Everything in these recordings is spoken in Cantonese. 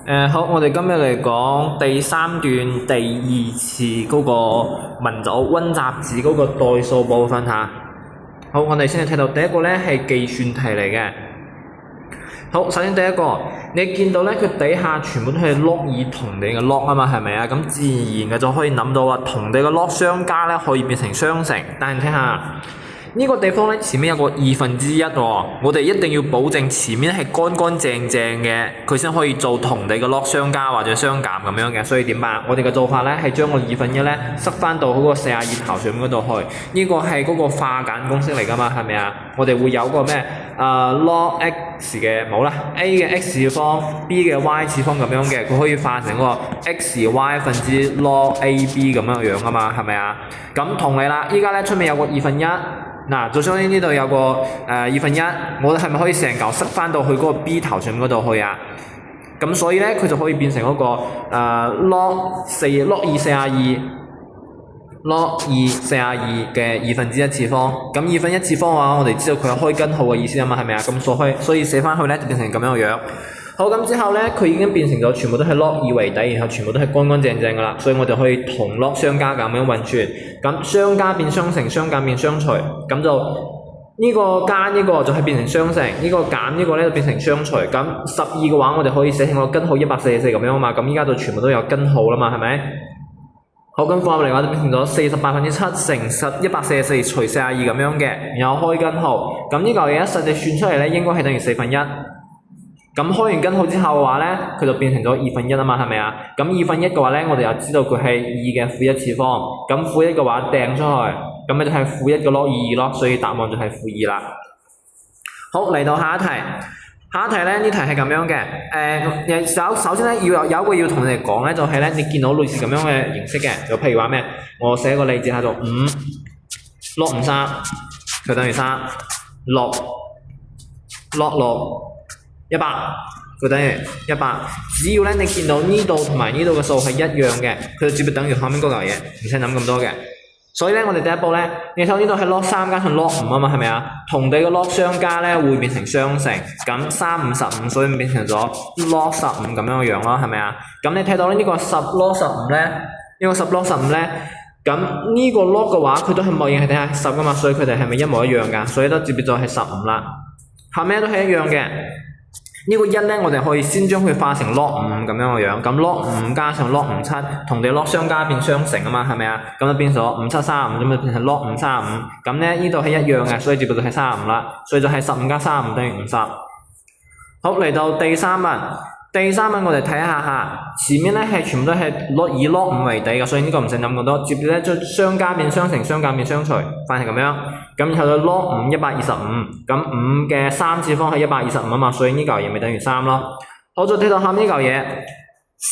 好，我哋今日嚟講第三段第二次嗰個文組温習字嗰個代數部分嚇。好，我哋先嚟睇到第一個咧係計算題嚟嘅。好，首先第一個，你見到咧佢底下全部都係 log 以同地嘅 log 啊嘛，係咪啊？咁自然嘅就可以諗到話同地嘅 log 相加咧可以變成相乘，但係睇下。呢個地方咧，前面有個1/2喎，我哋一定要保證前面係乾乾淨淨嘅，佢先可以做同地嘅 log 相加或者相減咁樣嘅。所以點辦？我哋嘅做法咧係將個1/2咧塞翻到嗰個42頭上面嗰度去。呢個係嗰個化簡公式嚟㗎嘛，係咪啊？我哋會有個咩log x 嘅冇啦 ，a 嘅 x 次方，b 嘅 y 次方咁樣嘅，佢可以化成個 xy 分之 log ab 咁樣樣啊嘛，係咪啊？咁同理啦，依家咧出面有個1/2。嗱，就相當於呢度有個1/2，我哋係咪可以成嚿塞翻到去嗰個 B 頭上面嗰度去啊？咁所以咧，佢就可以變成嗰個log 242嘅1/2次方。咁1/2次方嘅話，我哋知道佢係開根號嘅意思啊嘛，係咪啊？咁所以寫翻去咧就變成咁樣樣。好，咁之後咧，佢已經變成咗全部都係 log 2為底，然後全部都係乾乾淨淨噶啦，所以我哋可以同 log 相加咁樣運算。咁相加變相乘，相減變相除，咁就呢個加呢個就係變成相乘，呢個減呢個咧就變成相除。咁12嘅話，我哋可以寫成個根號144咁樣啊嘛。咁依家就全部都有根號啦嘛，係咪？好，咁放入嚟嘅話就變成咗48/7乘144除42咁樣嘅，然後開根號。咁呢嚿嘢實際算出嚟咧，應該係等於1/4。咁開完根號之後嘅話咧，佢就變成咗1/2啊嘛，係咪啊？咁1/2嘅話咧，我哋就知道佢係2嘅負1次方。咁負1嘅話掟出去，咁咪就係負1嘅 log 2咯，所以答案就係負2啦。好，嚟到下一題，下一題咧呢題係咁樣嘅。首先咧有一個要同你哋講咧，就係咧你見到類似咁樣嘅形式嘅，就譬如話咩？我寫個例子喺度，5 log 53就等於3 6 log 6。100就等於100，只要咧你見到呢度同埋呢度嘅數係一樣嘅，佢就接住等於後面嗰嚿嘢，唔使諗咁多嘅。所以咧，我哋第一步咧，你睇呢度係 log 3加上 log 5啊嘛，係咪啊？同地嘅 log 相加咧會變成相乘，咁3 5 15，所以變成咗 log 15咁樣嘅樣咯，係咪啊？咁你睇到呢個10 log 15咧，呢個10 log 15咧，咁呢個 log 嘅話，佢都係默認係睇下10噶嘛，所以佢哋係咪一模一樣㗎？所以都接住就係15啦，後面都係一樣嘅。呢個1咧，我哋可以先將佢化成 log 5咁樣嘅樣，咁 log 5加上 log 57，同地 log 相加變相乘啊嘛，係咪啊？咁就變咗5735，咁就變成 log 535，咁咧呢度係一樣嘅，所以接住就係35啦，所以就係15加35等於50。好，嚟到第三問。第三問我哋睇下嚇，前面咧係全部都係以 log 5為底嘅，所以呢個唔使諗咁多。接住咧就相加變相乘，相減變相除，反係咁樣。咁然後就 log 5 125，咁5嘅3次方係125啊嘛，所以呢嚿嘢咪等於3咯。好，再睇到下面呢嚿嘢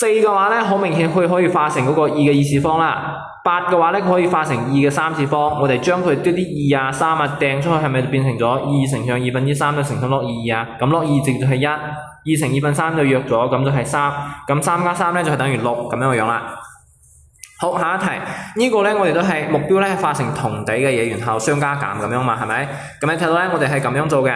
，4嘅話咧好明顯佢可以化成嗰個2嘅2次方啦。8嘅話咧佢可以化成2嘅3次方。我哋將佢啲2啊3啊掟出去，係咪變成咗2乘上2/3就乘上 log 2啊？咁 log 2直接就係1，2乘2/3就約咗，咁就係3。咁3加3咧就係等於6咁樣嘅樣啦。好，下一題，呢個咧我哋都係目標咧係化成同底嘅嘢，然後相加減咁樣嘛，係咪？咁你睇到咧我哋係咁樣做嘅。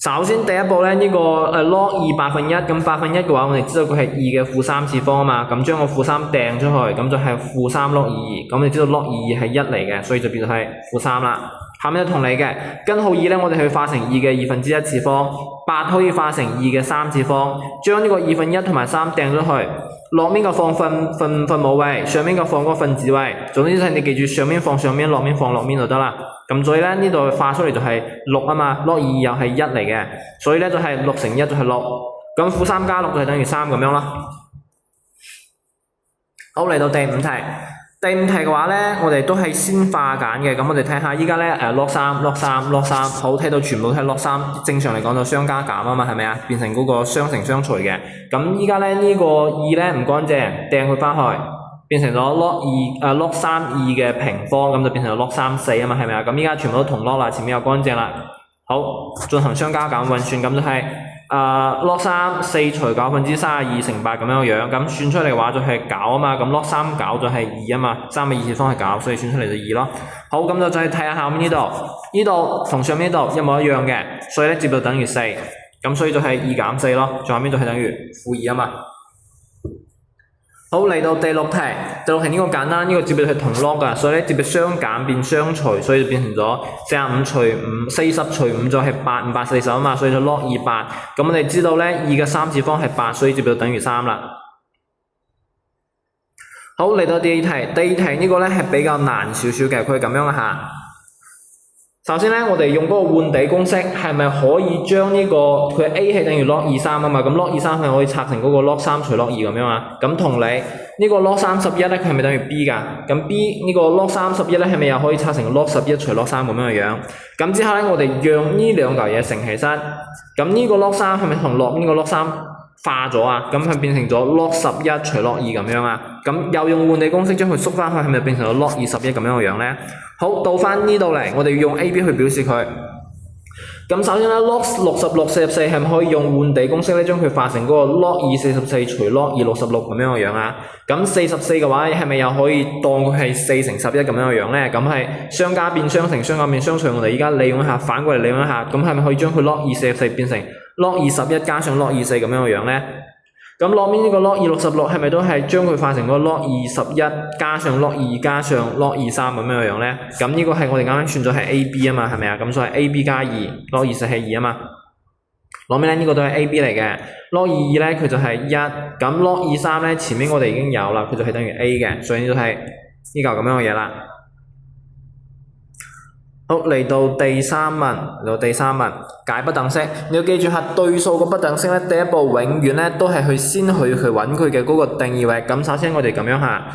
首先第一步咧呢個log 2 1/8，咁1/8嘅話我哋知道佢係2嘅負3次方啊嘛，咁將個負3掟出去，咁就係負3 log 2，咁你知道 log 2係1嚟嘅，所以就變咗係負3啦。下面就同理嘅，根號2咧我哋去化成2嘅1/2次方，8可以化成2嘅3次方，將呢個1/2同埋3掟咗去，落面個放分母位，上面個放嗰個分子位，總之就係你記住上面放上面，落面放落面就得啦。咁所以咧呢度化出嚟就係6啊嘛，log 2又係1嚟嘅，所以咧就係6乘1就係6，咁負3加6就係等於3咁樣咯。好，嚟到第5題。第5題嘅話咧，我哋都係先化簡嘅，咁我哋睇下依家咧log 3，好，睇到全部都係 log 3，正常嚟講就相加減啊嘛，係咪啊？變成嗰個相乘相除嘅。咁依家咧呢個2咧唔乾淨，掟佢翻去，變成咗 log 3 2嘅平方，咁就變成咗 log 3 4啊嘛，係咪啊？咁依家全部都同 log 啦，前面又乾淨啦。好，進行相加減運算，咁就係log 3 4除9/32乘8咁樣樣，咁算出嚟嘅話就係9啊嘛，咁 log 3 9就係2啊嘛，3嘅2次方係9，所以算出嚟就2咯。好，咁就再睇下下面呢度，呢度同上面呢度一模一樣嘅，所以咧接到等於4。咁所以就係2減4咯，最後面就係等於-2啊嘛。好，嚟到第6題，第6題呢個簡單，呢個接別係同 log 㗎，所以咧接別相減變相除，所以就變成咗45除5 40除5就係8 5 8 40啊嘛，所以就 log 2 8。咁我哋知道咧2嘅3次方係8，所以接別就等於3啦。好，嚟到第2題，第2題呢個咧係比較難少少嘅，佢係咁樣嘅嚇。首先咧，我哋用嗰個換底公式係咪可以將呢個佢 A 係等於 log 23啊嘛？咁 log 23係可以拆成嗰個 log 3除 log 2咁樣啊？咁同理，呢個 log 31咧，佢係咪等於 B 㗎？咁 B 呢個 log 31咧係咪又可以拆成 log 11除 log 3咁樣嘅樣？咁之後咧，我哋讓呢兩嚿嘢乘起身，咁呢個 log 3係咪同 log 呢個 log 3化咗啊？咁佢變成咗 log 11除 log 2咁樣啊？咁又用換底公式將佢縮翻去，係咪變成咗 log 21咁樣嘅樣咧？好，到翻呢度嚟，我哋要用 A、B 去表示佢。咁首先咧 ，log 66、44係咪可以用換底公式咧，將佢化成嗰個 log 244除 log 266咁樣嘅樣啊？咁44嘅話，係咪又可以當佢係4乘11咁樣嘅樣咧？咁係相加變相乘，相減變相除。我哋而家利用一下，反過嚟利用一下，咁係咪可以將佢 log 244變成 log 21加上 log 24咁樣嘅樣咧？咁落面呢個 log 266係咪都係將佢化成個 log 21加上 log 2加上 log 23咁樣嘅樣咧？咁呢個係我哋啱啱算咗係 AB 啊嘛，係咪啊？咁所以 AB 加2 log 24係2啊嘛。落面咧呢個都係 AB 嚟嘅 ，log 22咧佢就係1，咁 log 23咧前面我哋已經有啦，佢就係等於 A 嘅，所以呢就係呢嚿咁樣嘅嘢啦。好，嚟到第3問，解不等式。你要記住下對數個不等式咧，第一步永遠咧都係先去揾佢嘅嗰個定義域。咁首先我哋咁樣下，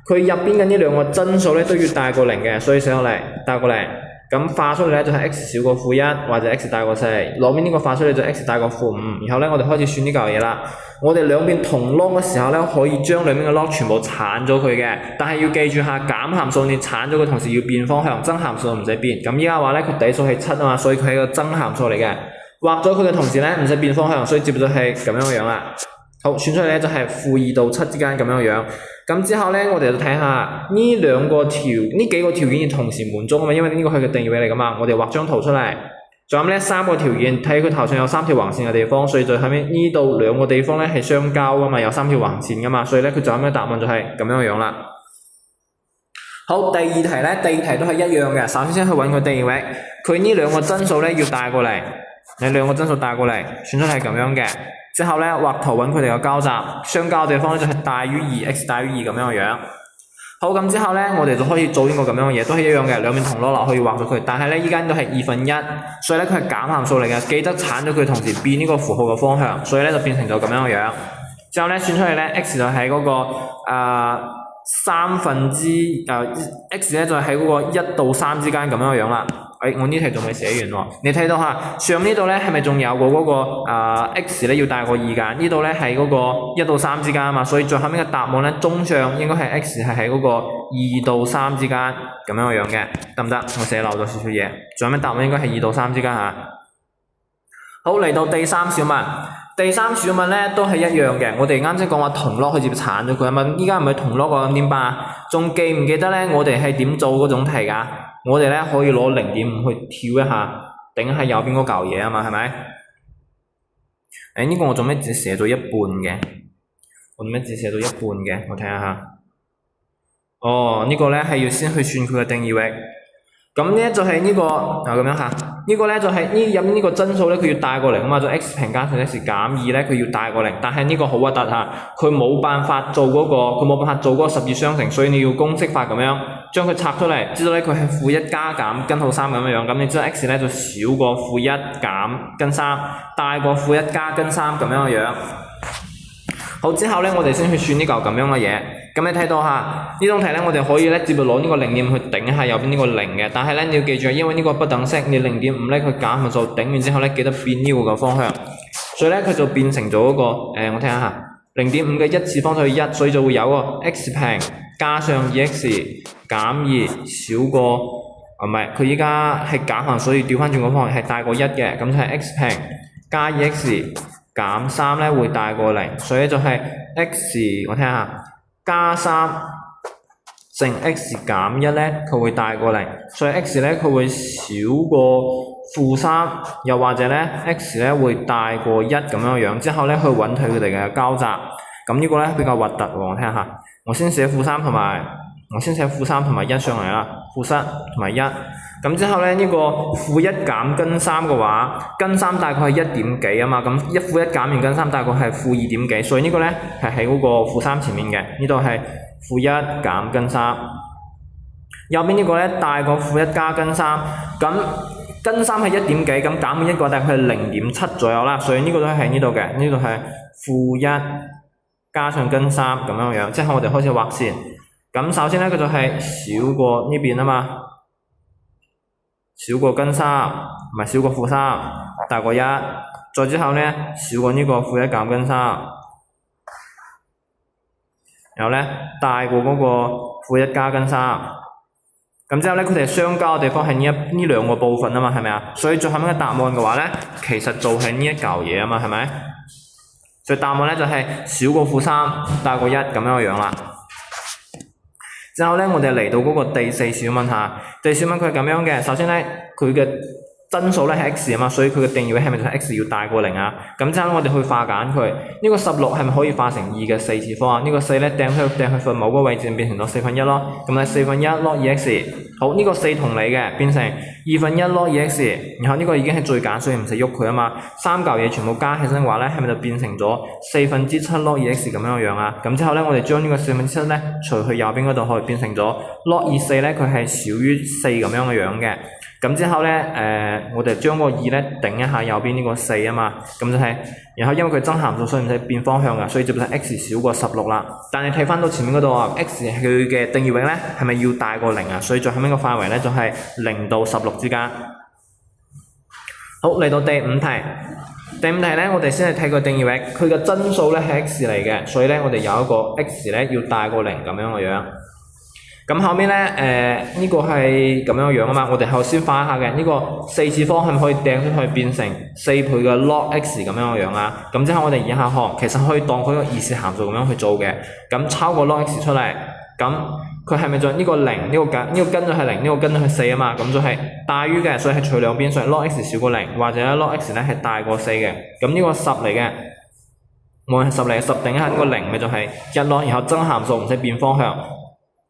佢入邊嘅呢兩個真數咧都要大過0嘅，所以寫落嚟大過0。咁化出嚟咧就係 x 少過-1或者 x 大過4。落面呢個化出嚟就 x 大過-5。然後咧我哋開始算呢嚿嘢啦。我哋兩邊同 log 嘅時候咧，可以將兩邊嘅 log 全部剷咗佢嘅，但係要記住下減函數你剷咗佢同時要變方向，增函數唔使變。咁依家話咧佢底數係7啊嘛，所以佢係個增函數嚟嘅。畫咗佢嘅同時咧唔使變方向，所以接咗係咁樣嘅樣啦。好，算出嚟咧就係-2到7之間咁樣嘅樣。咁之後咧我哋就睇下呢幾個條件要同時滿足啊嘛，因為呢個係個定義位嚟噶嘛。我哋畫張圖出嚟。仲有呢3個條件，睇佢頭上有3條橫線嘅地方，所以最後面呢度2個地方咧係相交噶嘛，有3條橫線噶嘛，所以咧佢就咁嘅答案就係咁樣樣啦。好，第2題都係一樣嘅，首先去揾個定義域，佢呢兩個真數咧要帶過嚟，你兩個真數帶過嚟，算出係咁樣嘅。之後咧畫圖揾佢哋嘅交集，相交嘅地方咧就係大於2 x 大於2咁樣嘅樣。好，咁之後咧，我哋就可以做呢個咁樣嘅嘢，都係一樣嘅，兩邊同攞落可以畫咗佢。但係咧，依家都係1/2，所以咧佢係減函數嚟嘅，記得剷咗佢同時變呢個符號嘅方向，所以咧就變成咗咁樣嘅樣。之後咧算出嚟咧 ，x 就喺嗰個x 咧就喺嗰個1到3之間咁樣嘅樣啦。我呢題仲未寫完喎，你睇到下上呢度咧係咪仲有個嗰個x 咧要大過2㗎？呢度咧係嗰個1到3之間啊嘛，所以最後面嘅答案咧中上應該係 x 係喺嗰個2到3之間咁樣嘅樣嘅，得唔得？我寫漏咗少少嘢，最後面答案應該係2到3之間嚇。好，嚟到第3小問，第3小問咧都係一樣嘅，我哋啱先講話同 log 去接剷咗佢啊嘛，依家唔係同 log 喎，咁點辦？仲記唔記得咧？我哋係點做嗰種題㗎？我哋咧可以攞0.5去跳一下，頂喺右邊嗰嚿嘢啊嘛，係咪？呢個我做咩只寫咗一半嘅？我做咩只寫咗一半嘅？我睇下下。哦，呢個咧係要先去算佢嘅定義域。咁咧就係呢個咁樣下。呢個咧就係入面呢個真數咧，佢要帶過0啊嘛，就 x 平加上 x 減2咧，佢要帶過0。但係呢個好核突嚇，佢冇辦法做嗰個12雙乘，所以你要公式法咁樣將佢拆出嚟，知道咧佢係-1加減根號3咁樣樣。咁你知道 x 咧就少過-1減根3，大過-1加根3咁樣嘅樣。好，之後咧，我哋先去算呢嚿咁樣嘅嘢。咁你睇到下呢種題咧，我哋可以咧直接攞呢個0.5去頂下右邊呢個0嘅。但係咧你要記住，因為呢個不等式，你0.5咧佢減函數頂完之後咧，記得變呢個嘅方向。所以咧佢就變成咗嗰個我睇下0.5嘅1次方就係1，所以就會有個 x 平加上 2x 減2少過唔係，佢依家係減函，所以調翻轉個方向係大過1嘅，咁就係 x 平加 2x 減3咧會大過0，所以就係 x 我睇下加3乘 x 減1咧，佢會大過0，所以 x 咧佢會少過負3，又或者咧 x 咧會大過1咁樣，之後咧去揾佢哋嘅交集。咁呢個咧比較核突喎，我聽下。我先寫負3同埋1上嚟啦，負7同埋1。咁之後咧呢個負1減根3嘅話，根3大概係1點幾啊嘛，咁負1減完根3大概係負2點幾，所以呢個咧係喺嗰個負3前面嘅，呢度係負1減根3。右邊呢個咧大過負1加根3，咁根3係1點幾，咁減1嘅話大概係0.7左右啦，所以呢個都係喺呢度嘅，呢度係負1加上根3咁樣，之後我哋開始畫線。咁首先咧佢就係少過呢邊啊嘛，少過根3，唔係少過負3，大過1，再之後咧少過呢個負1減根3，然後咧大過嗰個負1加根3。咁之後咧佢哋相交嘅地方係呢兩個部分啊嘛，係咪啊？所以最後尾嘅答案嘅話咧，其實就係呢一嚿嘢啊嘛，係咪？所以答案咧就係少過負3，大過1咁樣啦。之後咧，我哋嚟到嗰個第4小問下，第4問佢係咁樣嘅。首先咧，佢嘅真數咧係 x 啊嘛，所以佢嘅定義位係咪就係 x 要大過0啊？咁之後我哋去化簡佢，呢個16係咪可以化成2嘅4次方啊？呢個4咧掟去分某個位置變成咗1/4咯。咁係1/4 log 2x。好，呢個4同理嘅變成2/1 log 2x。然後呢個已經係最簡，所以唔使喐佢啊嘛。三嚿嘢全部加起身嘅話咧，係咪就變成咗7/4 log 2x 咁樣啊？咁之後咧，我哋將呢個7/4咧除去右邊嗰度去，變成咗 log 24咧，佢係少於4咁樣嘅。咁之後咧，我哋將個2咧頂一下右邊呢個4啊嘛，咁就係，然後因為佢增函數，所以唔使變方向㗎，所以就變成 x 少過16啦。但係睇翻到前面嗰度啊 ，x 佢嘅定義域咧係咪要大過0啊？所以最後尾個範圍咧就係0到16之間。好，嚟到第5題。第5題咧，我哋先係睇個定義域，佢嘅真數咧係 x 嚟嘅，所以咧我哋有一個 x 咧要大過0咁樣。咁後面咧，呢個係咁樣啊嘛，我哋後先化一下嘅，呢個4次方係咪可以掟出去變成4倍嘅 log x 咁樣啊？咁之後我哋以下項其實可以當佢個二次函數咁樣去做嘅，咁抄個 log x 出嚟，咁佢係咪就呢個0，呢個根就係0，呢個根就係4啊嘛，咁就係大於嘅，所以係除兩邊，所以 log x 少過0，或者 log x 咧係大過4嘅，咁呢個10嚟嘅，無論係10嚟，10頂一下呢個0咪就係1咯，然後增函數唔使變方向。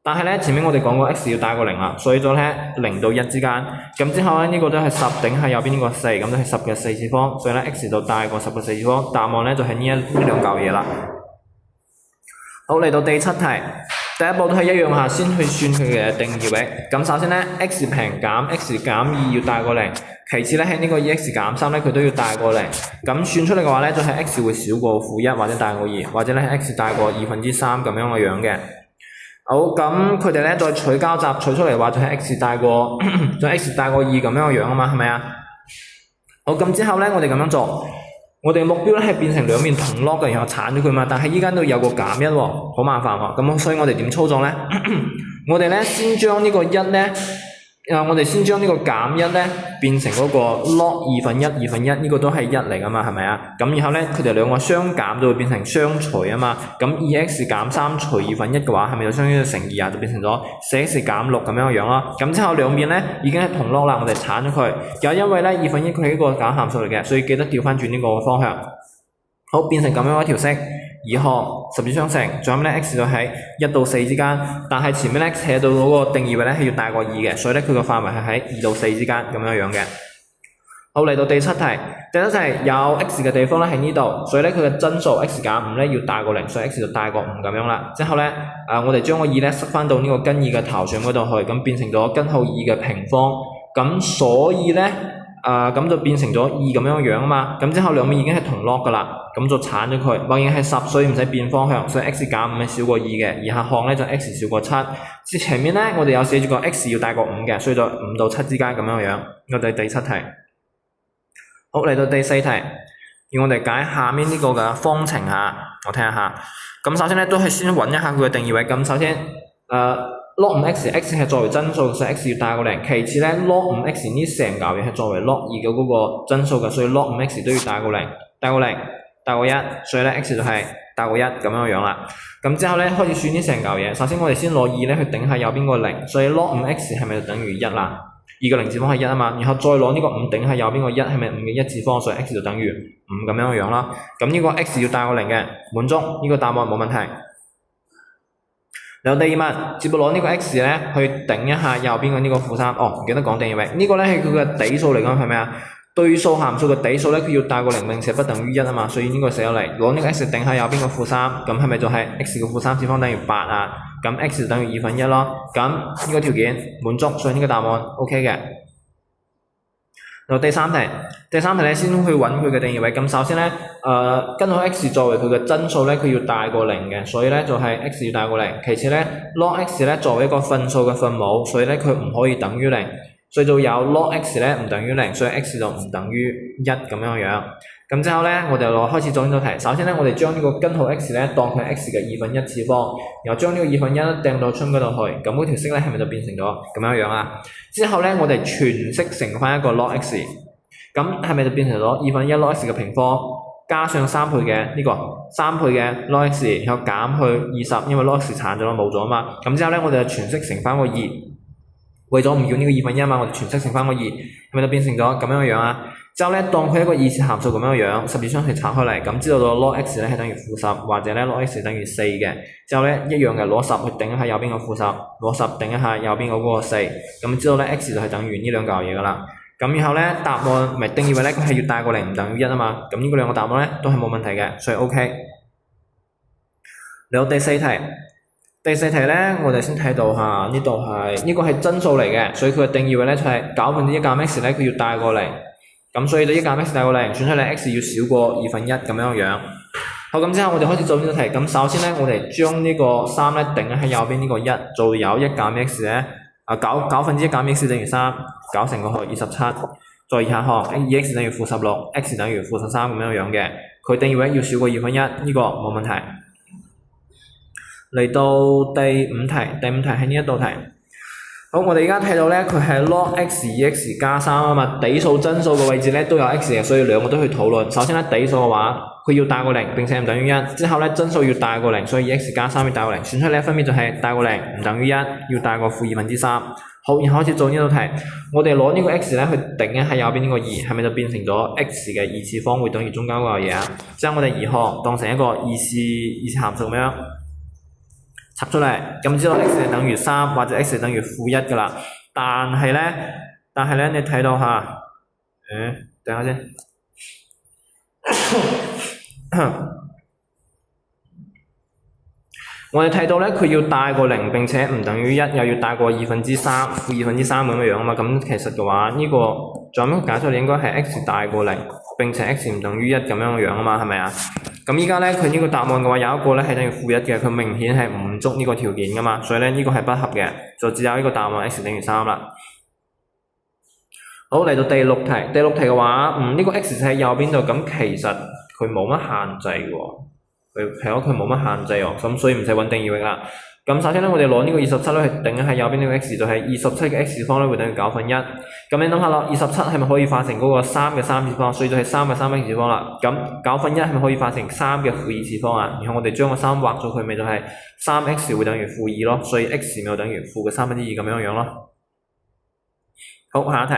但係咧，前面我哋講過 x 要大過0啦，所以咗咧0到1之間，咁之後咧呢個都係10頂喺右邊呢個4，咁都係10嘅4次方，所以咧 x 就大過10嘅4次方，答案咧就係呢兩嚿嘢啦。好，嚟到第7題，第一步都係一樣下，先去算佢嘅定義域。咁首先咧 x 平減 x 減2要大過0，其次咧係呢個 2x 減3咧佢都要大過0，咁算出嚟嘅話咧就係 x 會少過負1或者大過2，或者咧係 x 大過3/2咁樣嘅。好，咁佢哋咧再取交集，取出嚟話就係 x 大過就係 x 大過2咁樣啊嘛，係咪啊？好，咁之後咧我哋咁樣做，我哋目標咧係變成兩面同 log 嘅，然後鏟咗佢嘛，但係依家都有個減1喎，好麻煩喎，咁所以我哋點操作咧？我哋咧先將呢個1咧，我哋先將呢個減1咧變成嗰個 log 2/1呢個都係1嚟噶嘛，係咪啊？咁然後咧佢哋兩個相減就會變成相除啊嘛，咁 2x 減3除1/2嘅話係咪就相當於乘2啊？就變成咗 4x 減6咁樣咯。咁之後兩邊咧已經係同 log 啦，我哋鏟咗佢。又因為咧2/1佢係一個減函數嚟嘅，所以記得調翻轉呢個方向。好，變成咁樣一條式。二項十字相乘，最後咧 x 就喺1到4之間，但係前面咧寫到嗰個定義域咧係要大過2嘅，所以咧佢個範圍係喺2到4之間咁樣嘅。好，嚟到第7題，第7題有 x 嘅地方咧喺呢度，所以咧佢嘅真數 x 減5咧要大過0，所以 x 就大過5咁樣啦。之後咧我哋將個2咧塞翻到呢個根2嘅頭上嗰度去，咁變成咗根號2嘅平方，咁所以咧咁就變成咗2咁樣啊嘛，咁之後兩邊已經係同 log 噶啦，咁就鏟咗佢，或者係10，所以唔使變方向，所以 x 減5係少過2嘅，而下項咧就 x 少過7，至前面咧我哋有寫住個 x 要大過5嘅，所以就5到7之間咁樣。我哋第7題，好，嚟到第4題，要我哋解下面呢個嘅方程下，我睇下。咁首先咧都係先揾一下佢嘅定義域，咁首先log 5x 係作為真數，所以 x 要大過0。其次咧 log 5x 呢成嚿嘢係作為 log 2嘅嗰個真數嘅，所以 log 5x 都要大過0，大過1，所以咧 x 就係大過1咁樣啦。咁之後咧開始算呢成嚿嘢，首先我哋先攞2咧去頂下右邊個0，所以 log 5x 係咪就等於1啦？個零次方係1啊嘛，然後再攞呢個5頂喺右邊個1係咪5嘅1次方，所以 x 就等於5咁樣啦。咁呢個 x 要大過0嘅，滿足呢個答案冇問題。然後第二問，只不過攞呢個 x 咧去頂一下右邊嘅呢個負3，唔記得講定義域，呢個咧係佢嘅底數嚟講係咩啊？對數函數嘅底數咧，佢要大過0並且不等於1啊嘛，所以呢個寫咗嚟，攞呢個 x 頂喺右邊個負3，咁係咪就係 x 嘅負3次方等於8啊？咁 x 就等於2/1咯，咁呢個條件滿足，所以呢個答案 OK 嘅。然後第三題咧先去揾佢嘅定義位，咁首先咧，根號 x 作為佢嘅真數咧，佢要大過0嘅，所以咧就係 x 要大過0。其次咧 log x 咧作為一個分數嘅分母，所以咧佢唔可以等於0，所以就有 log x 咧唔等於0，所以 x 就唔等於1咁樣。咁之後咧，我哋開始做呢道題。首先咧，我哋將呢個根號 x 咧當佢 x 嘅1/2次方，然後將呢個1/2掟到春嗰度去，咁嗰條式咧係咪就變成咗咁樣啊？之後咧，我哋全式乘翻一個 log x，咁係咪就變成咗1/2 log x 嘅平方，加上3倍嘅呢個3倍嘅 log x，然後減去20，因為 log x 殘咗冇咗啊嘛。咁之後咧，我哋就全式乘翻個2，為咗唔要呢個1/2嘛，我哋全式乘翻個2，係咪就變成咗咁樣啊？之後咧，當佢一個二次函數咁樣，12雙去拆開嚟，咁知道咗 log x 咧係等於-10，或者咧 log x 等於4嘅。之後咧一樣嘅攞10去頂一下右邊個-10，攞10頂一下右邊嗰個4，咁知道咧 x 就係等於呢兩嚿嘢噶啦。咁然後咧答案咪定義為咧佢係要大過0唔等於1啊嘛，咁呢個兩個答案咧都係冇問題嘅，所以 OK。嚟到第四題咧，我哋先睇到下呢度係呢個係真數嚟嘅，所以佢嘅定義為咧就係9/1減 x 咧佢要大過0。咁所以你1減 x 大過0，算出嚟 x 要少過1/2咁樣。好，咁之後我哋開始做呢道題。咁首先咧，我哋將呢個3咧頂喺右邊呢個1，做有1減 x 咧，9/1減 x 等於3，搞成個27，再以下項 2x 等於-16，x 等於-13咁樣嘅。佢定義為要少過1/2，呢個冇問題。嚟到第五題係呢一道題。好，我哋而家睇到咧，佢係 log x 2x 加3啊嘛，底數真數嘅位置咧都有 x 嘅，所以兩個都去討論。首先咧底數嘅話，佢要大過0並且唔等於1，之後咧真數要大過0，所以 2x 加3要大過0，算出嚟分別就係大過0唔等於1，要大過-3。好，然後開始做呢道題，我哋攞呢個 x 咧去頂喺右邊呢個2，係咪就變成咗 x 嘅2次方會等於中間嗰個嘢啊？將我哋2項當成一個二次函數咁樣插出嚟，咁知道 x 係等於3或者 x 係等於-1噶啦。但係咧，你睇到下，等下先。我哋睇到咧，佢要大過0並且唔等於1，又要大過3/2，-2/3咁樣啊嘛。咁其實嘅話，呢個仲有咩解出嚟？應該係 x 大過0並且 x 唔等於1咁樣啊嘛，係咪啊？咁依家咧，佢呢個答案嘅話有一個咧係等於-1嘅，佢明顯係唔足呢個條件噶嘛，所以咧呢個係不合嘅，就只有呢個答案 x 等於3啦。好，嚟到第六題嘅話，呢個 x 就喺右邊度，咁其實佢冇乜限制喎。佢冇乜限制喎，咁所以唔使揾定義域啦。咁首先咧，我哋攞呢個27咧去頂喺右邊呢個 x，就係27嘅 x 方咧會等於9/1。咁你諗下咯，27係咪可以化成嗰個3嘅3次方？所以就係3嘅3x次方啦。咁9/1係咪可以化成3嘅-2次方啊？然後我哋將個3畫咗佢，咪就係 3x 會等於-2咯。所以 x 咪就等於負嘅2/3咁樣咯。好，下一題。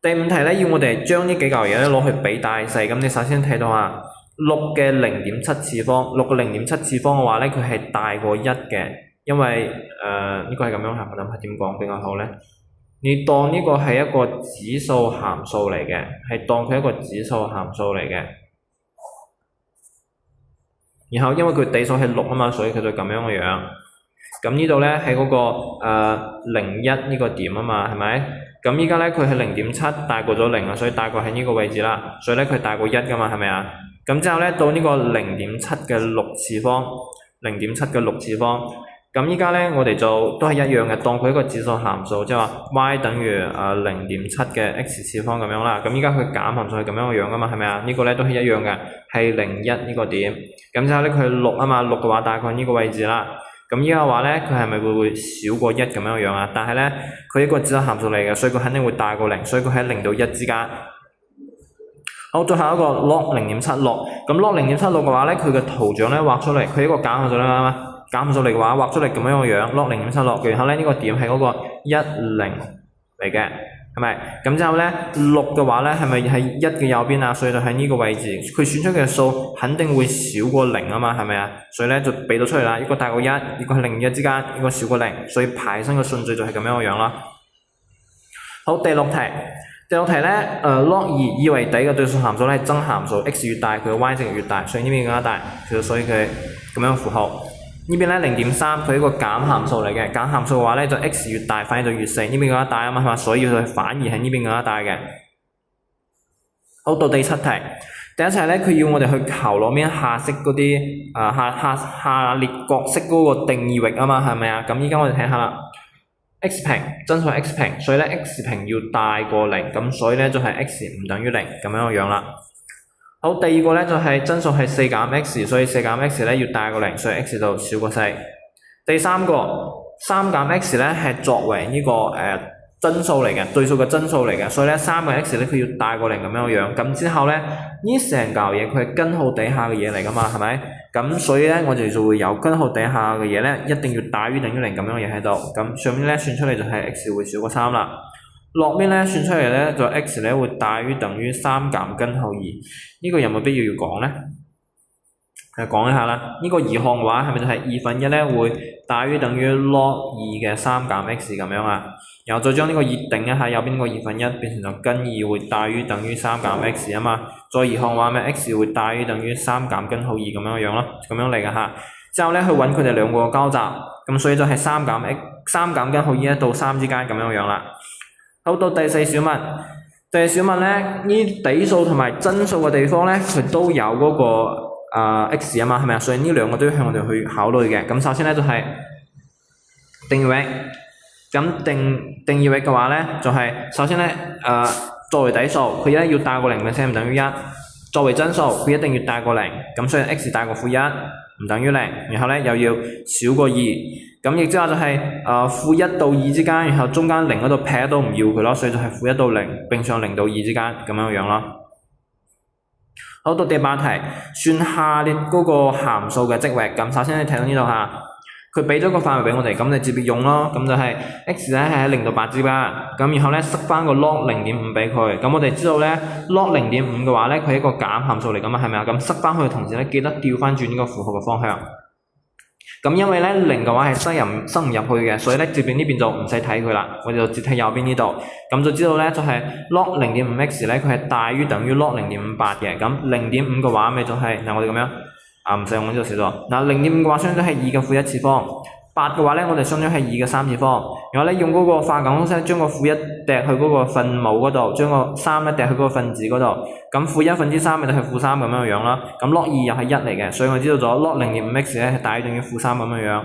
第五題咧，要我哋將呢幾嚿嘢咧攞去比大細。咁你首先睇到啊。6嘅0.7次方，6嘅0.7次方嘅話咧，佢係大過1嘅，因為呢個係咁樣行，我諗下點講比較好咧？你當呢個係一個指數函數嚟嘅，係當佢一個指數函數嚟嘅。然後因為佢底數係6啊嘛，所以佢就咁樣嘅樣。咁呢度咧喺嗰個0,1呢個點啊嘛，係咪？咁依家咧佢係0.7大過咗0啊，所以大過喺呢個位置啦，所以咧佢大過1噶嘛，係咪啊？咁之後咧，到呢個0.7嘅6次方，0.7嘅6次方，咁依家咧我哋就都係一樣嘅，當佢一個指數函數，即係話 y 等於0.7嘅 x 次方咁樣啦。咁依家佢減函數係咁樣嘅樣噶嘛，係咪啊？呢個咧都係一樣嘅，係0,1呢個點。咁之後咧佢6啊嘛，6嘅話大概呢個位置啦。咁依家嘅話咧，佢係咪會少過1咁樣樣啊？但係咧，佢一個指數函數嚟嘅，所以佢肯定會大過0，所以佢喺0到1之間。好，最後一個 log 0.76，咁 log 0.76嘅話咧，佢嘅圖像咧畫出嚟，佢一個減函數啦，減函數嚟嘅話畫出嚟咁樣嘅樣 ，log 0.76，然後咧呢個點係嗰個10嚟嘅，係咪？咁之後咧6嘅話咧係咪喺1嘅右邊啊？所以就喺呢個位置，佢選出嘅數肯定會少過0啊嘛，係咪啊？所以咧就俾到出嚟啦，一個大過1，一個係0與1之間，一個少過0，所以排生嘅順序就係咁樣嘅樣啦。好，第六題咧，log 2為底嘅對數函數咧係真函數 ，x 越大佢嘅 y 值越大，所以呢邊更加大，所以佢咁樣符號。呢邊咧0.3佢係一個減函數嚟嘅，減函數嘅話咧就 x 越大反而就越細，呢邊更加大啊嘛，係嘛？所以佢反而係呢邊更加大嘅。好，到第7題，第一題咧佢要我哋去求攞邊下式嗰啲下列角式嗰個定義域啊嘛，係咪啊？咁依家我哋睇下啦。x 平真數係 x 平，所以咧 x 平要大過0，咁所以咧就係 x 唔等於0咁樣嘅樣啦。好，第二個咧就係真數係4減 x， 所以4減 x 咧要大過0，所以 x 就少過4。第三個3減 x 咧係作為呢個真數嚟嘅，對數嘅真數嚟嘅，所以咧3嘅 x 咧佢要大過0咁樣嘅樣。咁之後咧呢成嚿嘢佢係根號底下嘅嘢嚟噶嘛，係咪？咁所以咧我哋就會有根號底下嘅嘢咧一定要大於等於0咁樣嘅嘢喺度。咁上面咧算出嚟就係 x 會少過3啦。落面咧算出嚟咧就 x 咧會大於等於3減根號2。呢個有冇必要講咧？講一下啦，呢個移項嘅話係咪就係1/2咧會大於等於 log 2嘅3減 x 咁樣啊？然後再將呢個2定一下，右邊個1/2變成咗根2會大於等於3減 x 啊嘛。再移項嘅話咩 x 會大於等於3減根號2咁樣樣咯，咁樣嚟嘅嚇。之後咧去揾佢哋兩個嘅交集，咁所以就係3減根號2到3之間咁樣樣啦。好，到第4小問，第4小問咧呢底數同埋真數嘅地方咧佢都有嗰個x 啊嘛，係咪啊？所以呢兩個都要向我哋去考慮嘅。咁首先咧就係定義域，咁定義域嘅話咧就係首先咧作為底數佢咧要大過0嘅先唔等於1，作為真數佢一定要大過0，咁所以 x 大過-1唔等於0，然後咧又要少過2，咁亦之後就係-1到2之間，然後中間0嗰度撇都唔要佢咯，所以就係-1到0並上0到2之間咁樣樣咯。好，到第8題，算下列嗰個函數嘅積域。咁首先你睇到呢度下，佢俾咗個範圍俾我哋，咁你直接用咯。咁就係 x 咧係喺0到8之間，咁然後咧塞翻個 log 0.5俾佢。咁我哋知道咧 log 0.5嘅話咧，佢係一個減函數嚟㗎嘛，係咪啊？咁塞翻去嘅同時咧，記得調翻轉呢個符號嘅方向。咁因為咧0嘅話係塞唔入去嘅，所以咧接邊呢邊就唔使睇佢啦，我哋就直睇右邊呢度，咁就知道咧就係 log 0.5x 咧佢係大於等於 log 0.58嘅，咁 0.5嘅話咪就係嗱我哋咁樣唔使用呢度寫咗，嗱 0.5嘅話相當於係2嘅負1次方，8嘅話咧我哋相當於係2嘅3次方，然後咧用嗰個化簡方式將個負1掟去嗰個分母嗰度，將個3咧掟去嗰個分子嗰度，咁負1分之3咪就係負3咁樣樣啦，咁 log 2又係1嚟嘅，所以我知道咗 log 0.5x 咧係大於等於負3咁樣樣，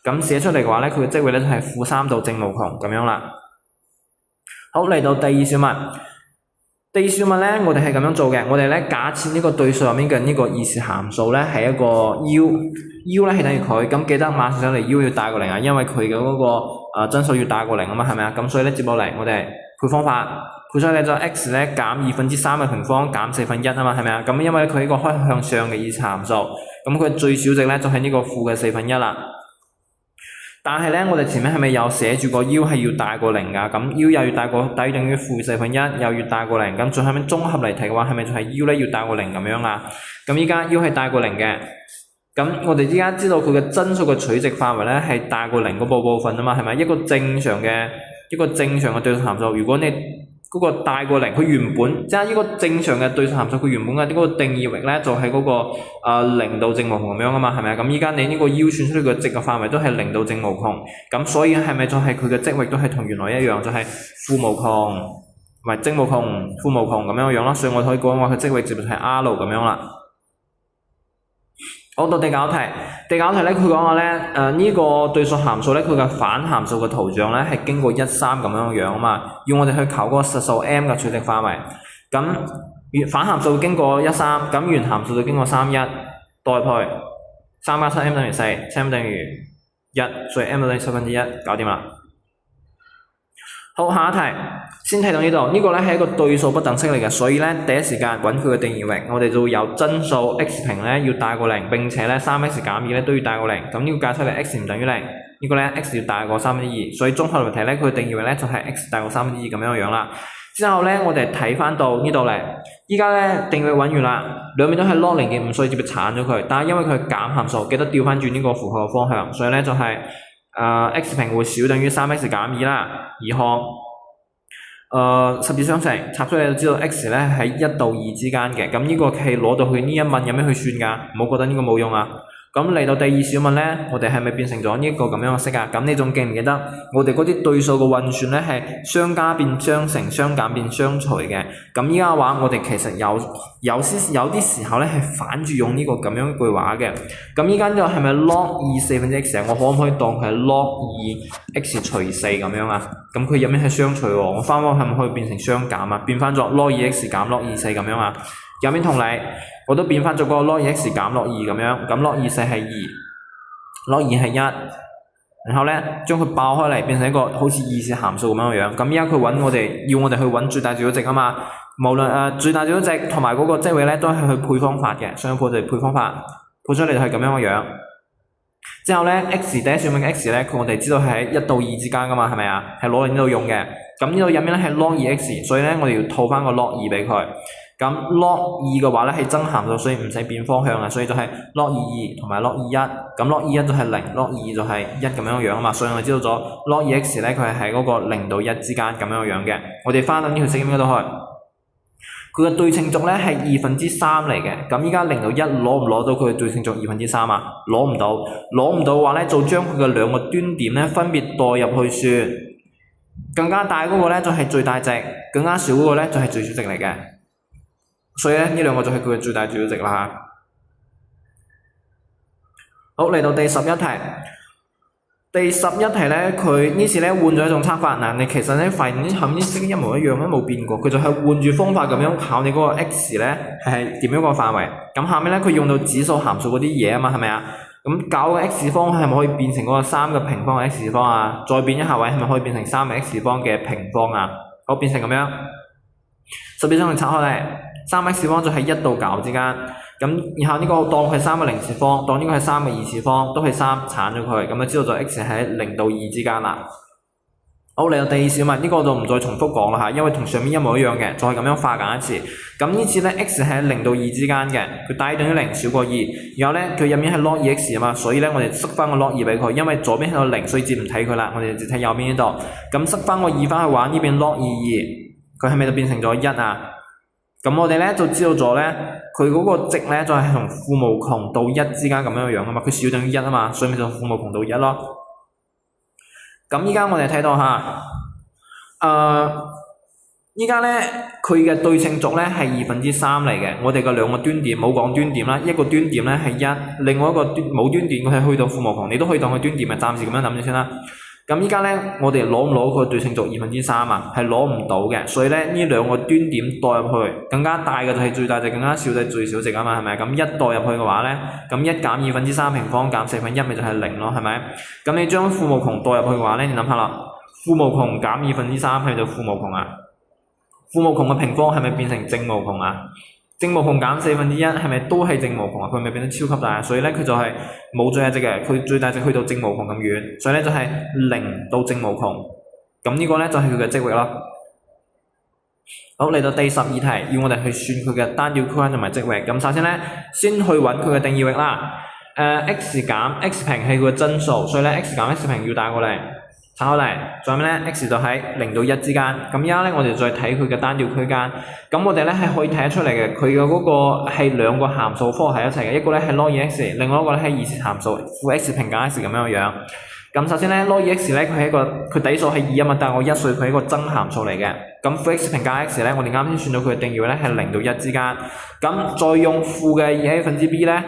咁寫出嚟嘅話咧佢嘅積域咧就係負3到正無窮咁樣啦。好，嚟到第2小問。第2小問咧，我哋係咁樣做嘅。我哋咧假設呢個對數入面嘅呢個異時函數咧係一個 u 咧係等於佢，咁記得馬上上嚟 u 要大過0啊，因為佢嘅嗰個真數要大過0啊嘛，係咪啊？咁所以咧接落嚟我哋配方法，配出嚟就 x 咧減3/2嘅平方減1/4啊嘛，係咪啊？咁因為佢係一個開向上嘅異時函數，咁佢最小值咧就係呢個負嘅1/4啦。但係咧，我哋前面係咪有寫住個 u 係要大過0㗎？咁 u 又要大於等於負1/4，又要大過0，咁最後面綜合嚟睇嘅話，係咪就係 u 咧要大過0咁樣啊？咁依家 u 係大過0嘅，咁我哋依家知道佢嘅真數嘅取值範圍咧係大過0嗰部分啊嘛，係咪？一個正常嘅對數函數，如果你嗰個大過0，佢原本即係呢個正常嘅對數函數，佢原本嘅呢個定義域咧就係嗰個0到正無窮咁樣啊嘛，係咪啊？咁依家你呢個 u 算出嚟嘅值嘅範圍都係0到正無窮，咁所以係咪就係佢嘅積域都係同原來一樣，就係負無窮，唔係正無窮、負無窮咁樣樣咯？所以我可以講話佢積域值就係 R 咁樣啦。好，到第9題，第9題咧佢講話咧呢個對數函數咧佢嘅反函數嘅圖像咧係經過1、3咁樣樣啊嘛，要我哋去求嗰個實數 m 嘅取值範圍。咁反函數經過1、3，咁原函數就經過3、1，代配3加7 m 等於4，7 m 等於1，所以 m 等於1/10，搞掂啦。好，下一題，先睇到呢度，呢個咧係一個對數不等式嚟嘅，所以咧第一時間揾佢嘅定義域，我哋就會有真數 x 平咧要大過0，並且咧 3x 減2咧都要大過0，咁呢個解出嚟 x 唔等於0，呢個咧 x 要大過2/3，所以綜合嚟睇咧佢嘅定義域咧就係 x 大過2/3咁樣樣啦。之後咧我哋睇翻到呢度嚟，依家咧定義域揾完啦，兩邊都係 log 0.5，所以直接鏟咗佢，但係因為佢係減函數，記得調翻轉呢個符號嘅方向，所以咧就係x 平會小等於 3x 減2啦，二項十字相乘插出嚟就知道 x 咧喺1到2之間嘅，咁呢個係攞到去呢一問有咩去算㗎？唔好覺得呢個冇用啊！咁嚟到第二小問咧，我哋係咪變成咗呢個咁樣嘅式啊？咁你仲記唔記得我哋嗰啲對數嘅運算咧係相加變相乘、相減變相除嘅？咁依家嘅話，我哋其實有啲時候咧係反住用呢個咁樣一句話嘅。咁依家呢個係咪 log2/4x 啊？我可唔可以當佢係 log2x 除4咁樣啊？咁佢入面係相除喎，我翻翻係咪可以變成相減啊？變翻作 log2x 減 log24咁樣啊？右邊同你，我都變翻咗個 log2x 減 log2咁樣，咁 log24係2，log2係1，然後咧將佢爆開嚟變成一個好似二次函數咁樣樣。咁依家佢要我哋去揾最大最小值啊嘛，無論最大最小值同埋嗰個積域咧都係去配方法嘅，雙倍就配方法，配出嚟就係咁樣嘅樣。之後咧 x 第一小問嘅 x 咧，我哋知道係喺1到2之間噶嘛，係咪啊？係攞嚟呢度用嘅。咁呢度入面咧係 log2x，所以咧我哋要套翻個 log2俾佢。咁 log2嘅話咧係真函數，所以唔使變方向啊，所以就係 log22同埋 log21，咁 log21就係0，log22就係1咁樣樣啊嘛，所以我哋知道咗 log2x 咧佢係喺嗰個0到1之間咁樣樣嘅。我哋翻到呢條式應該都可以。佢嘅對稱軸咧係3/2嚟嘅，咁依家0到1攞唔攞到佢嘅對稱軸3/2啊？攞唔到，攞唔到嘅話咧就將佢嘅兩個端點咧分別代入去算，更加大嗰個咧就係最大值，更加少嗰個咧就係最小值嚟嘅。所以咧呢兩個就係佢嘅最大最小值啦。好，嚟到第11題。第11題咧，佢呢次咧換咗一種測法。嗱，你其實咧發現後面啲式一模一樣都冇變過，佢就係換住方法咁樣考你嗰個 x 咧係點樣個範圍。咁下面咧佢用到指數函數嗰啲嘢啊嘛，係咪啊？咁搞個 x 方係咪可以變成嗰個3嘅平方嘅 x 方啊？再變一下位係咪可以變成3嘅 x 方嘅平方啊？好，變成咁樣。實際上佢拆開嚟。3x 方就係1到9之間，咁然後呢個當佢係3嘅零次方，當呢個係3嘅二次方，都係3鏟咗佢，咁就知道咗 x 喺0到2之間啦。好，嚟到第二小問，呢個就唔再重複講啦嚇，因為同上面一模一樣嘅，再咁樣化簡一次。咁呢次咧 x 係喺0到2之間嘅，佢大於等於0，小過2，然後咧佢入面係 log2x 啊嘛，所以咧我哋塞翻個 log2俾佢，因為左邊係個0，所以接唔睇佢啦，我哋就睇右邊呢度。咁塞翻個2翻去話呢邊 log22，佢係咪就變成咗1啊？咁我哋咧就知道咗咧，佢嗰個值咧就係從負無窮到1之間咁樣樣啊嘛，佢小等於1啊嘛，所以咪就負無窮到1咯。咁依家我哋睇到下，依家咧佢嘅對稱軸咧係3/2嚟嘅，我哋嘅兩個端點冇講端點啦，一個端點咧係1，另外一個冇端點佢係去到負無窮，你都可以當佢端點嘅，暫時咁樣諗住先啦。咁依家咧，我哋攞唔攞佢對稱軸3/2啊？係攞唔到嘅，所以咧呢兩個端點代入去，更加大嘅就係最大值，更加少就係最小值啊嘛，係咪？咁1代入去嘅話咧，咁1減3平方減4/1咪就係0咯，係咪？咁你將負無窮代入去嘅話咧，你諗下啦，負無窮減3/2係咪就負無窮啊？負無窮嘅平方係咪變成正無窮啊？正無窮減1/4係咪都係正無窮啊？佢咪變得超級大，所以咧佢就係冇最大值嘅，佢最大值去到正無窮咁遠，所以咧就係0到正無窮。咁呢個咧就係佢嘅積域咯。好，嚟到第12題，要我哋去算佢嘅單調區間同埋積域。咁首先咧，先去揾佢嘅定義域啦。x 減 x 平係佢嘅真數，所以咧 x 減 x 平要大過0。拆開嚟，最後面咧 x 就喺0到1之間。咁而家咧我哋再睇佢嘅單調區間。咁我哋咧係可以睇得出嚟嘅，佢嘅嗰個係兩個函數科喺一齊嘅，一個咧係 log2x， 另外一個咧係二次函數負 x 平減 x 咁樣樣。咁首先咧 log2x 咧佢係一個佢底數係2啊嘛，但係我1，所以佢係一個真函數嚟嘅。咁負 x 平減 x 咧，我哋啱先算到佢嘅定義咧係0到1之間。咁再用負嘅2a/b 咧，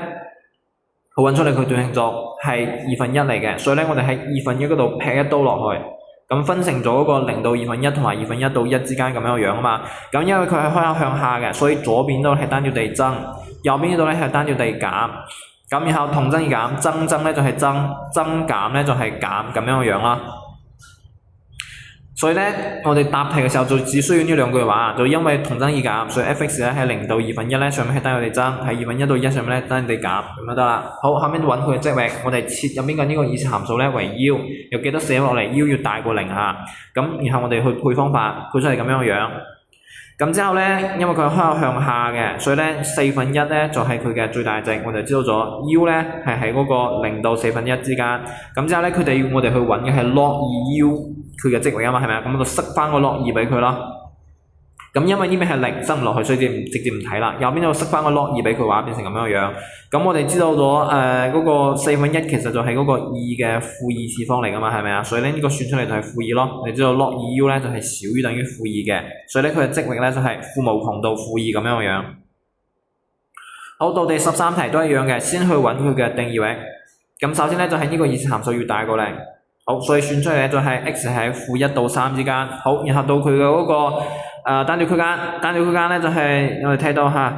去揾出嚟佢對稱軸係1/2嚟嘅，所以咧我哋喺1/2嗰度劈一刀落去，咁分成咗嗰個0到1/2同埋1/1到1之間咁樣樣啊嘛。咁因為佢係開口向下嘅，所以左邊度係單調地增，右邊呢度咧係單調地減。咁然後同增而減，增咧就係增，增減咧就係減咁樣樣啦。所以咧，我哋答題嘅時候就只需要呢兩句話，就因為同增異減，所以 f(x) 咧喺0到1/2咧上面係等於我哋增，喺1/1到1上面咧等於我哋減，咁就得啦。好，後面揾佢嘅積域，我哋設入邊嘅呢個意思函數咧為 u， 又記得寫落嚟 u 要大過0嚇。咁然後我哋去配方法，配出嚟咁樣嘅樣。咁之後咧，因為佢係向下嘅，所以咧1/4咧就係佢嘅最大值，我哋知道咗 u 咧係喺嗰個0到1/4之間。咁之後咧，佢哋要我哋去揾嘅係 log2u 佢嘅積域啊嘛，係咪啊？咁我就塞翻個 log2俾佢咯。咁因為呢邊係0，塞唔落去，所以直接唔睇啦。右邊就塞翻個 log2俾佢話變成咁樣樣。咁我哋知道咗嗰個1/4其實就係嗰個2嘅負2次方嚟噶嘛，係咪啊？所以咧呢個算出嚟就係負2咯。你知道 log2u 咧就係小於等於負2嘅，所以咧佢嘅積域咧就係負無窮到負2咁樣樣。好，到第13題都係一樣嘅，先去揾佢嘅定義域。咁首先咧就係呢個意思函數要大過0。好，所以算出嚟咧就係 x 喺-1到3之間。好，然後到佢嘅嗰個單調區間咧就係我哋睇到嚇，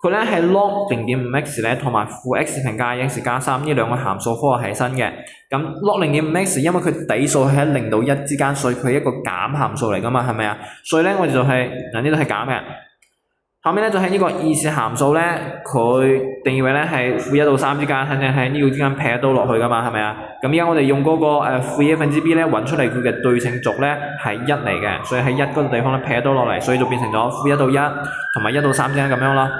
佢咧係 log 0.5x 咧同埋-x 平加2x 加3呢兩個函數科係新嘅。咁 log 0.5x 因為佢底數係喺0到1之間，所以佢係一個減函數嚟噶嘛，係咪啊？所以咧我哋就係呢度係減嘅。後面咧就係呢個意思函數咧，佢定義為咧係-1到3之間，肯定係呢個之間撇到落去噶嘛，係咪啊？咁而家我哋用嗰個-1/b 咧揾出嚟佢嘅對稱軸咧係1嚟嘅，所以喺1嗰個地方咧撇到落嚟，所以就變成咗-1到1同埋1到3之間咁樣咯。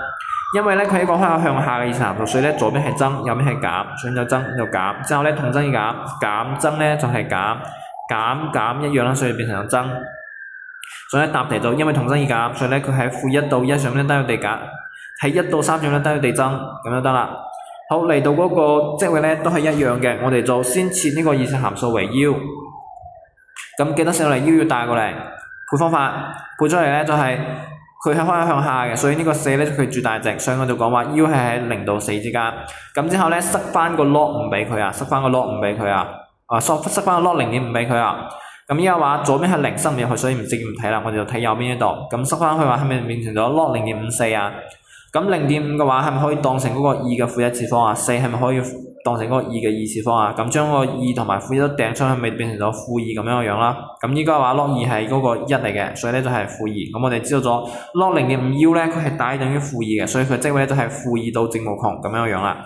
因為咧佢係一個向下嘅意思函數，所以咧左邊係增，右邊係減，所以就增就減，之後咧同增異減，減增咧就係減，減一樣啦，所以變成咗增。所以咧答題就因為同增異減，所以咧佢喺-1到1上面咧等於地減，喺1到3上面咧等於地增，咁就得啦。好，嚟到嗰個積域咧都係一樣嘅，我哋就先設呢個意思函數為 u。咁記得寫落嚟 u 要大過0，配方法配出嚟咧就係佢係向下嘅，所以呢個4咧就佢最大值，所以我就講話 u 係喺0到4之間。咁之後咧塞翻個 log 5俾佢啊，塞翻個 log 5俾佢啊，塞翻個 log 0.5俾佢啊。咁依家話左邊係0塞唔入去，所以直接唔睇啦，我哋就睇右邊呢度。咁塞翻去話係咪變成咗 log 0.54啊？咁 0.5 嘅話係咪可以當成嗰個2嘅負1次方啊？4係咪可以當成嗰個2嘅2次方啊？咁將個2同埋負1都掟出去，咪變成咗負2咁樣嘅樣啦。咁依家話 log 2係嗰個1嚟嘅，所以咧就係負2。咁我哋知道咗 log 0.5u 咧，佢係大於等於負2嘅，所以佢積域咧就係負2到正無窮咁樣嘅樣啦。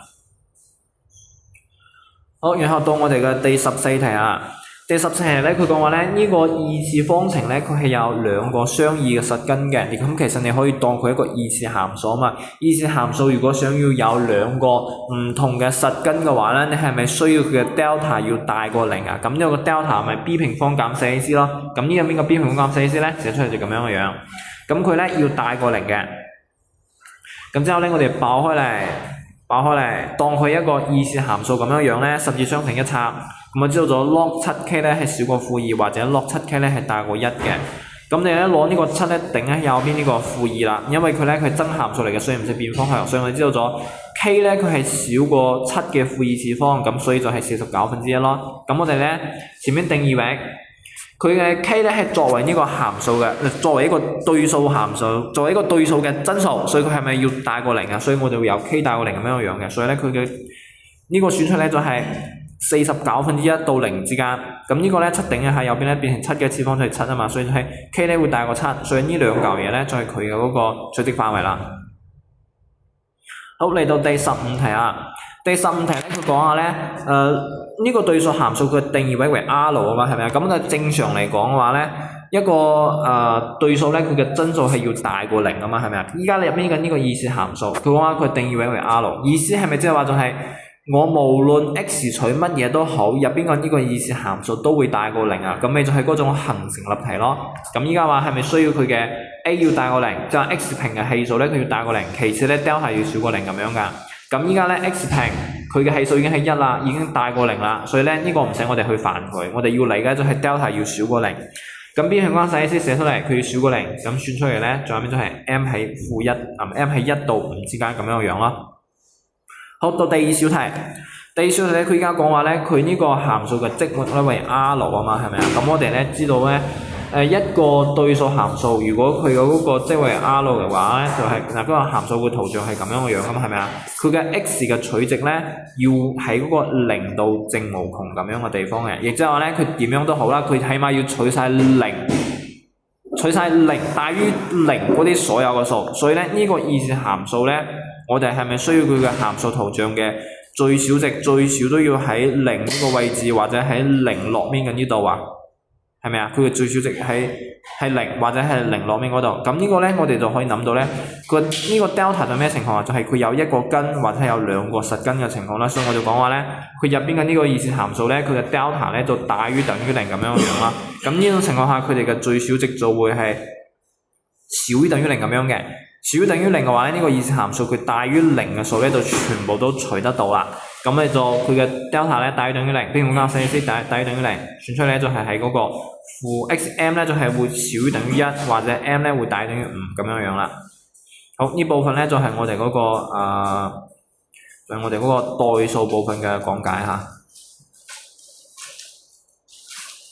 好，然後到我哋嘅第14題啊。第14題咧，佢講話咧呢個二次方程咧，佢係有兩個相異嘅實根嘅。咁其實你可以當佢一個二次函數啊嘛。二次函數如果想要有兩個唔同嘅實根嘅話咧，你係咪需要佢嘅 delta 要大過0啊？咁呢個 delta 咪 b 平方減 4ac 咯。咁呢入邊個 b 平方減 4ac 咧，寫出嚟就咁樣嘅樣。咁佢咧要大過0嘅。咁之後咧，我哋爆開嚟，當佢一個二次函數咁樣樣咧，12雙乘一拆。咁我知道咗 log 7k 咧係少過負2，或者 log 7k 咧係大過1嘅。咁你咧攞呢個7咧頂喺右邊呢個負2啦，因為佢咧佢係真函數嚟嘅，所以唔使變方向。所以我哋知道咗 k 咧佢係少過7嘅負2次方，咁所以就係49%咯。咁我哋咧前面定義域，佢嘅 k 咧係作為呢個函數嘅，作為一個對數函數，作為一個對數嘅真數，所以佢係咪要大過0啊？所以我哋會有 k 大過0咁樣樣嘅。所以咧佢嘅呢個算出咧就係49%到0之間，咁呢個咧7頂一下右邊咧變成7嘅次方就係7啊嘛，所以就係 k 咧會大過7，所以呢兩嚿嘢咧就係佢嘅嗰個垂直範圍啦。好，嚟到第15題啊，第15題咧佢講下咧呢個對數函數佢定義為 R 啊嘛，係咪啊？咁就正常嚟講嘅話咧，一個對數咧佢嘅真數係要大過0啊嘛，係咪啊？依家你入邊嘅呢個意思函數，佢講話佢定義為 R， 意思係咪即係話就係我無論 x 取乜嘢都好，入邊個呢個意思函數都會大過0啊？咁咪就係嗰種恆成立體咯。咁依家話係咪需要佢嘅 a 要大過0，即係 x 平嘅係數咧佢要大過0，其次咧 delta 要少過0咁樣噶。咁依家咧 x 平佢嘅係數已經係1啦，已經大過0啦，所以咧呢個唔使我哋去煩佢，我哋要嚟嘅就係 delta 要少過0。咁 b 平方細 c 寫出嚟，佢要少過0，咁算出嚟咧，最後面就係 m 喺-1，m 喺1到5之間咁樣嘅樣咯。好，到第二小題，咧，佢而家講話咧，佢呢個函數嘅積域咧為 R 啊嘛，係咪啊？咁我哋咧知道咧，一個對數函數，如果佢嘅嗰個積為 R 嘅話咧，就係嗱嗰個函數嘅圖像係咁樣嘅樣噶嘛，係咪啊？佢嘅 x 嘅取值咧，要喺嗰個零到正無窮咁樣嘅地方嘅，亦即係話咧，佢點樣都好啦，佢起碼要取晒零大於零嗰啲所有嘅數，所以咧呢個二次函數咧，我哋係咪需要佢嘅函數圖像嘅最少值最少都要喺零呢個位置，或者喺零落面嘅呢度啊？係咪啊？佢嘅最少值係零或者係零落面嗰度，咁呢個咧我哋就可以諗到咧，呢個 delta 係咩情況啊？就係佢有一個根或者有兩個實根嘅情況啦，所以我就講話咧，佢入邊嘅呢個二次函數咧，佢嘅 delta 咧就大於等於零咁樣樣啦。咁呢種情況下，佢哋嘅最小值就會係少於等於零咁樣嘅。少於等於零嘅話咧，呢個二次函數佢大於零嘅數咧就全部都除得到啦。咁你就佢嘅 delta 咧大於等於零，邊個加4 大於等於零，算出嚟咧就係喺嗰個負 xm 咧就係會少於等於1，或者 m 咧會大於等於5咁樣樣啦。好，呢部分咧就係我哋嗰個代數部分嘅講解嚇。